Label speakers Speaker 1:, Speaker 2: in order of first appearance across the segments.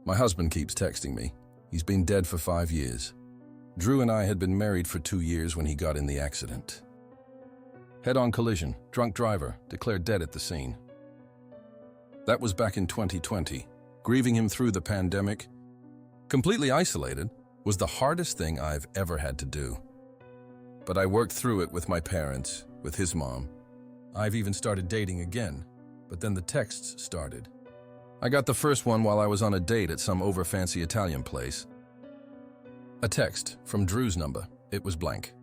Speaker 1: My husband keeps texting me. He's been dead for 5 years. Drew and I had been married for 2 years when he got in the accident. Head-on collision, drunk driver, declared dead at the scene. That was back in 2020. Grieving him through the pandemic, completely isolated, was the hardest thing I've ever had to do. But I worked through it with my parents, with his mom. I've even started dating again, but then the texts started. I got the first one while I was on a date at some over-fancy Italian place. A text from Drew's number. It was blank.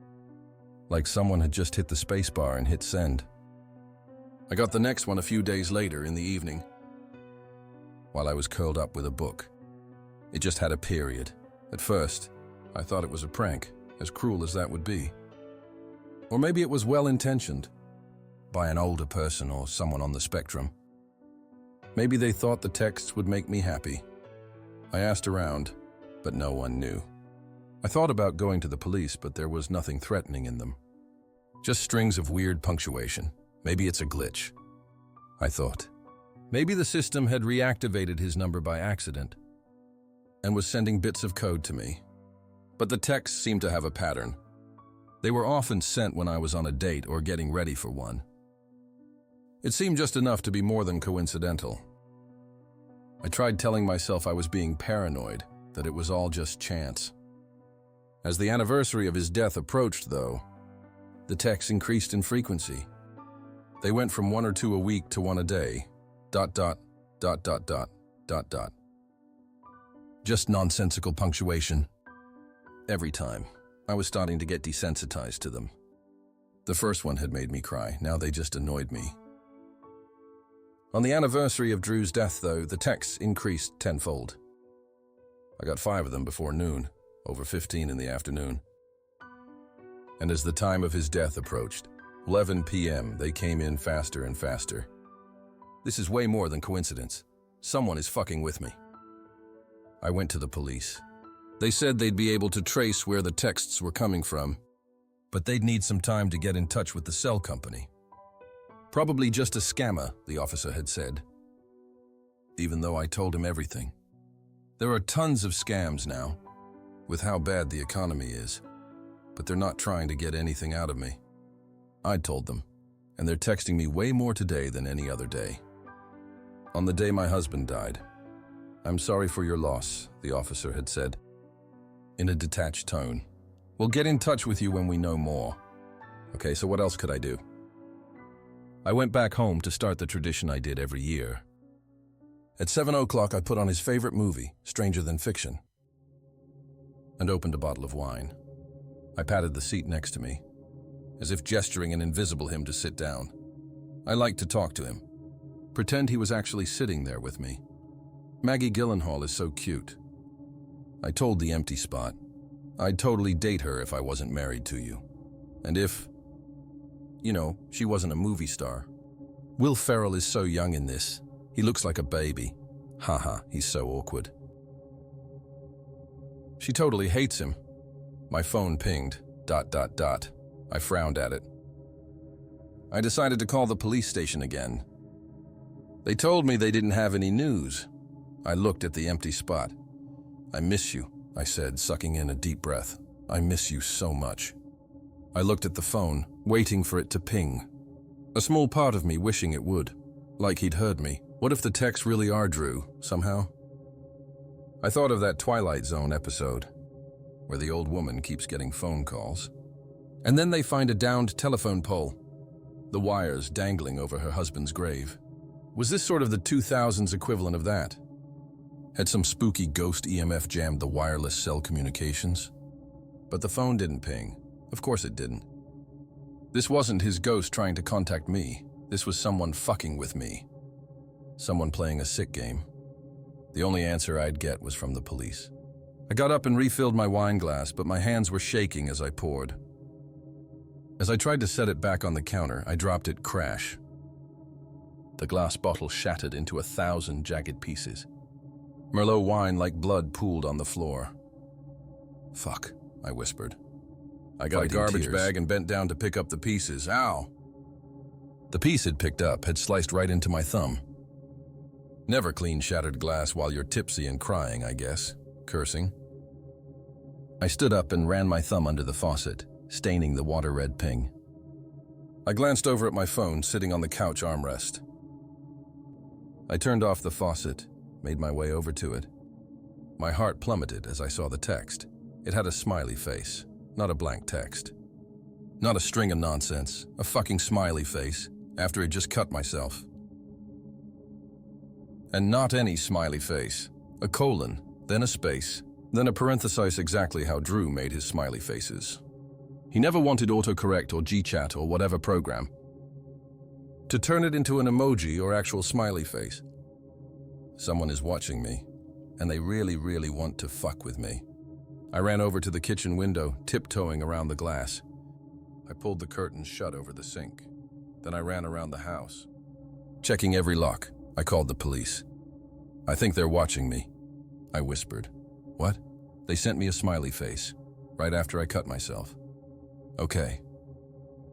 Speaker 1: Like someone had just hit the spacebar and hit send. I got the next one a few days later in the evening, while I was curled up with a book. It just had a period. At first, I thought it was a prank, as cruel as that would be. Or maybe it was well-intentioned, by an older person or someone on the spectrum. Maybe they thought the texts would make me happy. I asked around, but no one knew. I thought about going to the police, but there was nothing threatening in them. Just strings of weird punctuation. Maybe it's a glitch, I thought. Maybe the system had reactivated his number by accident and was sending bits of code to me. But the texts seemed to have a pattern. They were often sent when I was on a date or getting ready for one. It seemed just enough to be more than coincidental. I tried telling myself I was being paranoid, that it was all just chance. As the anniversary of his death approached, though, the texts increased in frequency. They went from 1 or 2 a week to 1 a day. ... Just nonsensical punctuation. Every time, I was starting to get desensitized to them. The first one had made me cry, now they just annoyed me. On the anniversary of Drew's death, though, the texts increased tenfold. I got 5 of them before noon, over 15 in the afternoon. And as the time of his death approached, 11 p.m., they came in faster and faster. This is way more than coincidence. Someone is fucking with me. I went to the police. They said they'd be able to trace where the texts were coming from, but they'd need some time to get in touch with the cell company. Probably just a scammer, the officer had said. Even though I told him everything. There are tons of scams now, with how bad the economy is, but they're not trying to get anything out of me. I told them, and they're texting me way more today than any other day. On the day my husband died, "I'm sorry for your loss," the officer had said, in a detached tone. "We'll get in touch with you when we know more." Okay, so what else could I do? I went back home to start the tradition I did every year. At 7 o'clock, I put on his favorite movie, Stranger Than Fiction, and opened a bottle of wine. I patted the seat next to me, as if gesturing an invisible him to sit down. I liked to talk to him, pretend he was actually sitting there with me. Maggie Gyllenhaal is so cute. I told the empty spot, I'd totally date her if I wasn't married to you. And if, she wasn't a movie star. Will Ferrell is so young in this. He looks like a baby. Haha, he's so awkward. She totally hates him. My phone pinged, ... I frowned at it. I decided to call the police station again. They told me they didn't have any news. I looked at the empty spot. "I miss you," I said, sucking in a deep breath. "I miss you so much." I looked at the phone, waiting for it to ping. A small part of me wishing it would, like he'd heard me. What if the texts really are Drew, somehow? I thought of that Twilight Zone episode, where the old woman keeps getting phone calls. And then they find a downed telephone pole, the wires dangling over her husband's grave. Was this sort of the 2000s equivalent of that? Had some spooky ghost EMF jammed the wireless cell communications? But the phone didn't ping. Of course it didn't. This wasn't his ghost trying to contact me. This was someone fucking with me. Someone playing a sick game. The only answer I'd get was from the police. I got up and refilled my wine glass, but my hands were shaking as I poured. As I tried to set it back on the counter, I dropped it crash. The glass bottle shattered into 1,000 jagged pieces. Merlot wine like blood pooled on the floor. "Fuck," I whispered. I got a garbage bag and bent down to pick up the pieces. Ow! The piece it picked up had sliced right into my thumb. Never clean shattered glass while you're tipsy and crying, I guess. Cursing. I stood up and ran my thumb under the faucet, staining the water-red ping. I glanced over at my phone sitting on the couch armrest. I turned off the faucet, made my way over to it. My heart plummeted as I saw the text. It had a smiley face, not a blank text. Not a string of nonsense, a fucking smiley face, after I'd just cut myself. And not any smiley face. A colon, then a space, then a parenthesis exactly how Drew made his smiley faces. He never wanted autocorrect or GChat or whatever program to turn it into an emoji or actual smiley face. Someone is watching me, and they really, really want to fuck with me. I ran over to the kitchen window, tiptoeing around the glass. I pulled the curtains shut over the sink. Then I ran around the house. Checking every lock, I called the police. "I think they're watching me," I whispered. "What?" "They sent me a smiley face, right after I cut myself." "Okay.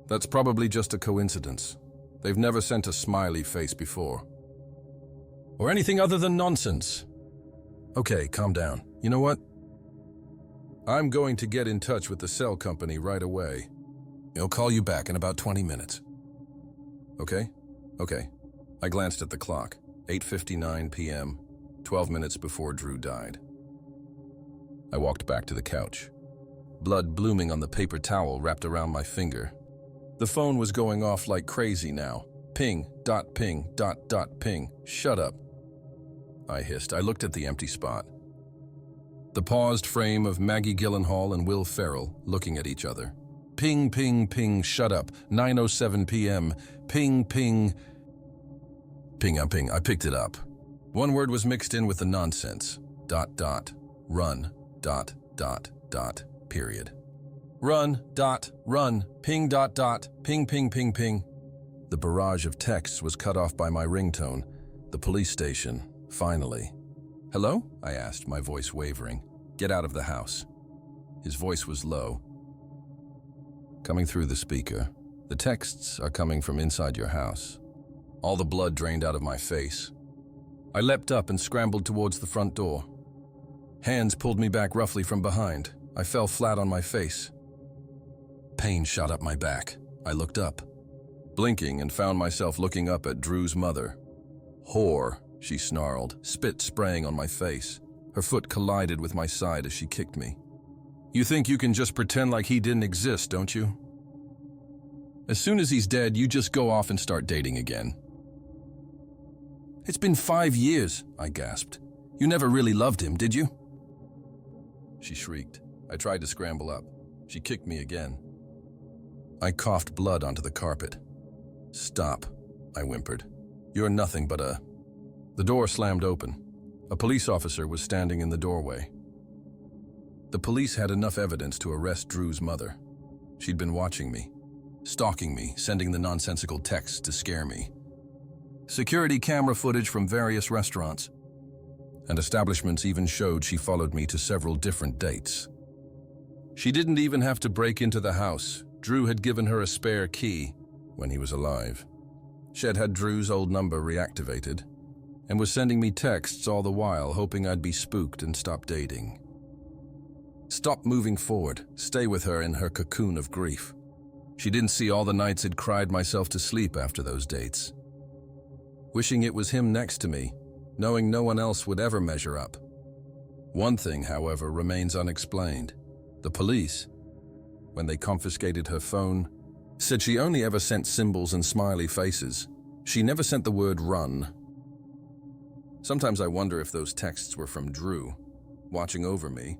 Speaker 1: That's probably just a coincidence. They've never sent a smiley face before. Or anything other than nonsense." "Okay, calm down. You know what? I'm going to get in touch with the cell company right away. I'll call you back in about 20 minutes. Okay? Okay." I glanced at the clock. 8:59 p.m., 12 minutes before Drew died. I walked back to the couch. Blood blooming on the paper towel wrapped around my finger. The phone was going off like crazy now. Ping, dot ping, dot dot ping. "Shut up," I hissed. I looked at the empty spot. The paused frame of Maggie Gyllenhaal and Will Ferrell looking at each other. Ping, ping, ping, shut up. 9:07 p.m. Ping, ping. Ping, ping. I picked it up. One word was mixed in with the nonsense. Dot, dot. Run, dot, dot, dot, period. Run, dot, run. Ping, dot, dot. Ping, ping, ping, ping. The barrage of texts was cut off by my ringtone. The police station, finally. "Hello?" I asked, my voice wavering. "Get out of the house." His voice was low. Coming through the speaker. "The texts are coming from inside your house." All the blood drained out of my face. I leapt up and scrambled towards the front door. Hands pulled me back roughly from behind. I fell flat on my face. Pain shot up my back. I looked up, blinking, and found myself looking up at Drew's mother. "Whore," she snarled, spit spraying on my face. Her foot collided with my side as she kicked me. "You think you can just pretend like he didn't exist, don't you? As soon as he's dead, you just go off and start dating again." "It's been 5 years," I gasped. "You never really loved him, did you?" She shrieked. I tried to scramble up. She kicked me again. I coughed blood onto the carpet. "Stop," I whimpered. "You're nothing but a..." The door slammed open. A police officer was standing in the doorway. The police had enough evidence to arrest Drew's mother. She'd been watching me, stalking me, sending the nonsensical texts to scare me. Security camera footage from various restaurants. And establishments even showed she followed me to several different dates. She didn't even have to break into the house. Drew had given her a spare key when he was alive. Shed had Drew's old number reactivated and was sending me texts all the while, hoping I'd be spooked and stop dating. Stop moving forward, stay with her in her cocoon of grief. She didn't see all the nights I'd cried myself to sleep after those dates. Wishing it was him next to me, knowing no one else would ever measure up. One thing, however, remains unexplained. The police, when they confiscated her phone, said she only ever sent symbols and smiley faces. She never sent the word run. Sometimes I wonder if those texts were from Drew, watching over me,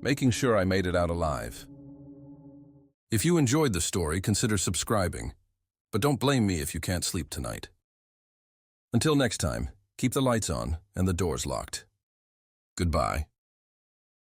Speaker 1: making sure I made it out alive. If you enjoyed the story, consider subscribing, but don't blame me if you can't sleep tonight. Until next time, keep the lights on and the doors locked. Goodbye.